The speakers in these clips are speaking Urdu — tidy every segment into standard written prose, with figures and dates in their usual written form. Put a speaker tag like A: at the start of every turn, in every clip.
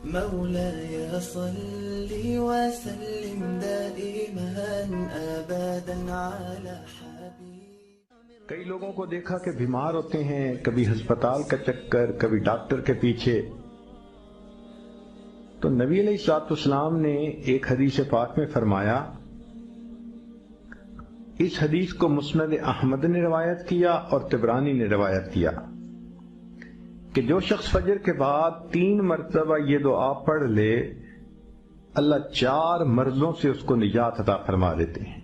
A: مولاي صل وسلم دائما ابدا على حبيب.
B: کئی لوگوں کو دیکھا کہ بیمار ہوتے ہیں، کبھی ہسپتال کا چکر، کبھی ڈاکٹر کے پیچھے. تو نبی علیہ الصلوۃ والسلام نے ایک حدیث پاک میں فرمایا، اس حدیث کو مسند احمد نے روایت کیا اور طبرانی نے روایت کیا کہ جو شخص فجر کے بعد 3 مرتبہ یہ دعا پڑھ لے، اللہ 4 مرضوں سے اس کو نجات عطا فرما دیتے ہیں.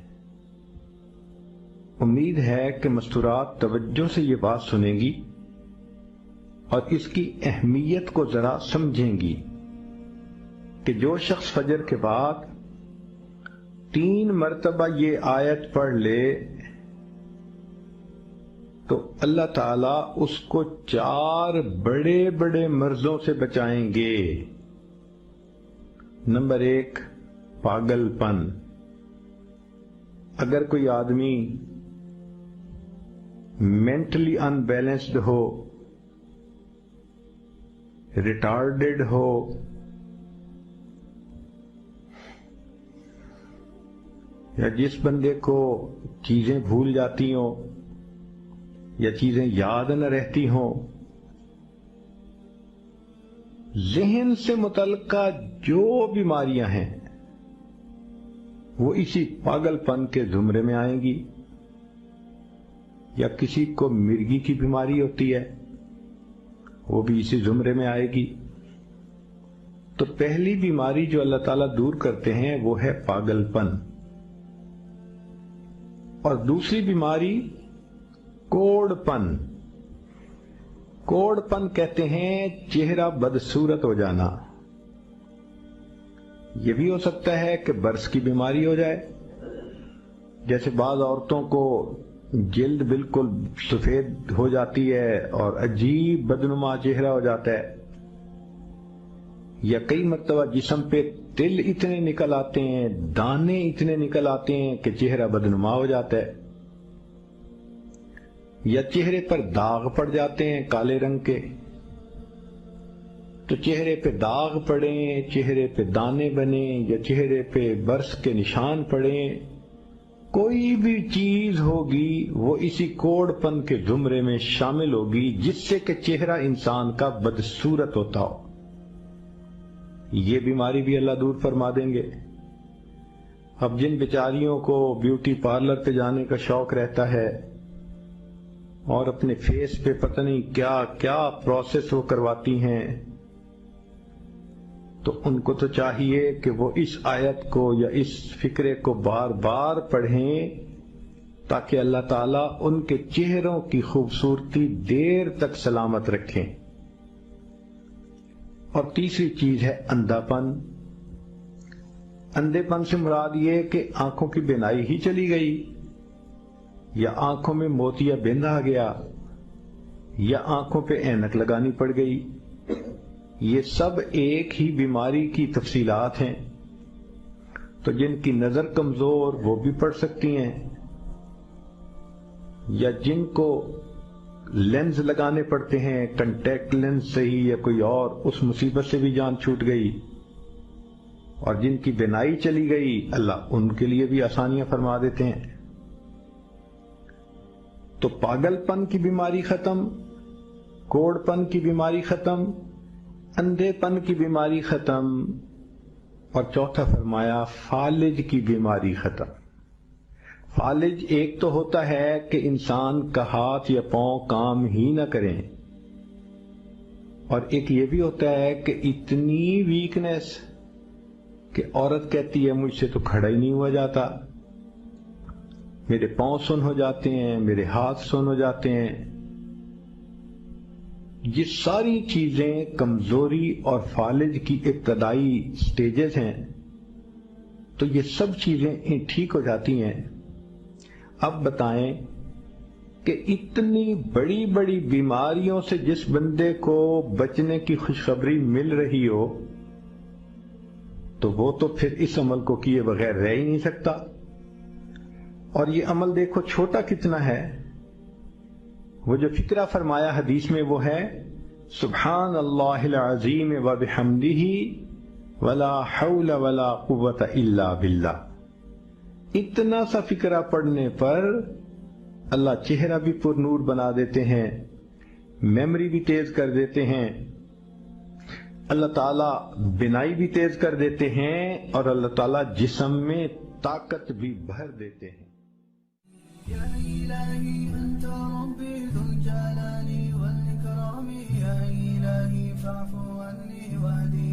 B: امید ہے کہ مستورات توجہ سے یہ بات سنیں گی اور اس کی اہمیت کو ذرا سمجھیں گی کہ جو شخص فجر کے بعد 3 مرتبہ یہ آیت پڑھ لے تو اللہ تعالیٰ اس کو 4 بڑے بڑے مرضوں سے بچائیں گے. نمبر 1، پاگل پن. اگر کوئی آدمی مینٹلی ان بیلنسڈ ہو، ریٹارڈڈ ہو، یا جس بندے کو چیزیں بھول جاتی ہوں یا چیزیں یاد نہ رہتی ہوں، ذہن سے متعلقہ جو بیماریاں ہیں وہ اسی پاگل پن کے زمرے میں آئیں گی. یا کسی کو مرگی کی بیماری ہوتی ہے، وہ بھی اسی زمرے میں آئے گی. تو پہلی بیماری جو اللہ تعالیٰ دور کرتے ہیں وہ ہے پاگل پن. اور دوسری بیماری کوڑ پن. کوڑ پن کہتے ہیں چہرہ بدصورت ہو جانا. یہ بھی ہو سکتا ہے کہ برس کی بیماری ہو جائے، جیسے بعض عورتوں کو جلد بالکل سفید ہو جاتی ہے اور عجیب بدنما چہرہ ہو جاتا ہے. یا کئی مرتبہ جسم پہ تل اتنے نکل آتے ہیں، دانے اتنے نکل آتے ہیں کہ چہرہ بدنما ہو جاتا ہے. یا چہرے پر داغ پڑ جاتے ہیں کالے رنگ کے. تو چہرے پہ داغ پڑیں، چہرے پہ دانے بنیں، یا چہرے پہ برس کے نشان پڑیں، کوئی بھی چیز ہوگی وہ اسی کوڑ پن کے زمرے میں شامل ہوگی جس سے کہ چہرہ انسان کا بدصورت ہوتا ہو. یہ بیماری بھی اللہ دور فرما دیں گے. اب جن بیچاریوں کو بیوٹی پارلر پہ جانے کا شوق رہتا ہے اور اپنے فیس پہ پتہ نہیں کیا کیا پروسیس وہ کرواتی ہیں، تو ان کو تو چاہیے کہ وہ اس آیت کو یا اس فکرے کو بار بار پڑھیں تاکہ اللہ تعالیٰ ان کے چہروں کی خوبصورتی دیر تک سلامت رکھیں. اور تیسری چیز ہے اندھا پن. اندھے پن سے مراد یہ کہ آنکھوں کی بینائی ہی چلی گئی، یا آنکھوں میں موتیا بند آ گیا، یا آنکھوں پہ اینک لگانی پڑ گئی. یہ سب ایک ہی بیماری کی تفصیلات ہیں. تو جن کی نظر کمزور وہ بھی پڑھ سکتی ہیں، یا جن کو لینز لگانے پڑتے ہیں، کنٹیکٹ لینز صحیح یا کوئی اور، اس مصیبت سے بھی جان چھوٹ گئی. اور جن کی بینائی چلی گئی اللہ ان کے لیے بھی آسانیاں فرما دیتے ہیں. تو پاگل پن کی بیماری ختم، کوڑ پن کی بیماری ختم، اندھے پن کی بیماری ختم، اور چوتھا فرمایا فالج کی بیماری ختم. فالج ایک تو ہوتا ہے کہ انسان کا ہاتھ یا پاؤں کام ہی نہ کریں، اور ایک یہ بھی ہوتا ہے کہ اتنی ویکنس کہ عورت کہتی ہے مجھ سے تو کھڑا ہی نہیں ہوا جاتا، میرے پاؤں سن ہو جاتے ہیں، میرے ہاتھ سن ہو جاتے ہیں. یہ ساری چیزیں کمزوری اور فالج کی ابتدائی سٹیجز ہیں. تو یہ سب چیزیں ٹھیک ہو جاتی ہیں. اب بتائیں کہ اتنی بڑی بڑی بیماریوں سے جس بندے کو بچنے کی خوشخبری مل رہی ہو تو وہ تو پھر اس عمل کو کیے بغیر رہ ہی نہیں سکتا. اور یہ عمل دیکھو چھوٹا کتنا ہے. وہ جو فکرہ فرمایا حدیث میں وہ ہے سبحان اللہ العظیم و بحمدہ ولا حول ولا قوت الا باللہ. اتنا سا فقرہ پڑھنے پر اللہ چہرہ بھی پر نور بنا دیتے ہیں، میموری بھی تیز کر دیتے ہیں، اللہ تعالیٰ بینائی بھی تیز کر دیتے ہیں، اور اللہ تعالیٰ جسم میں طاقت بھی بھر دیتے ہیں.
A: يا إلهي أنت ربي ذو الجلال والإكرام، يا إلهي فاعف عني واهدني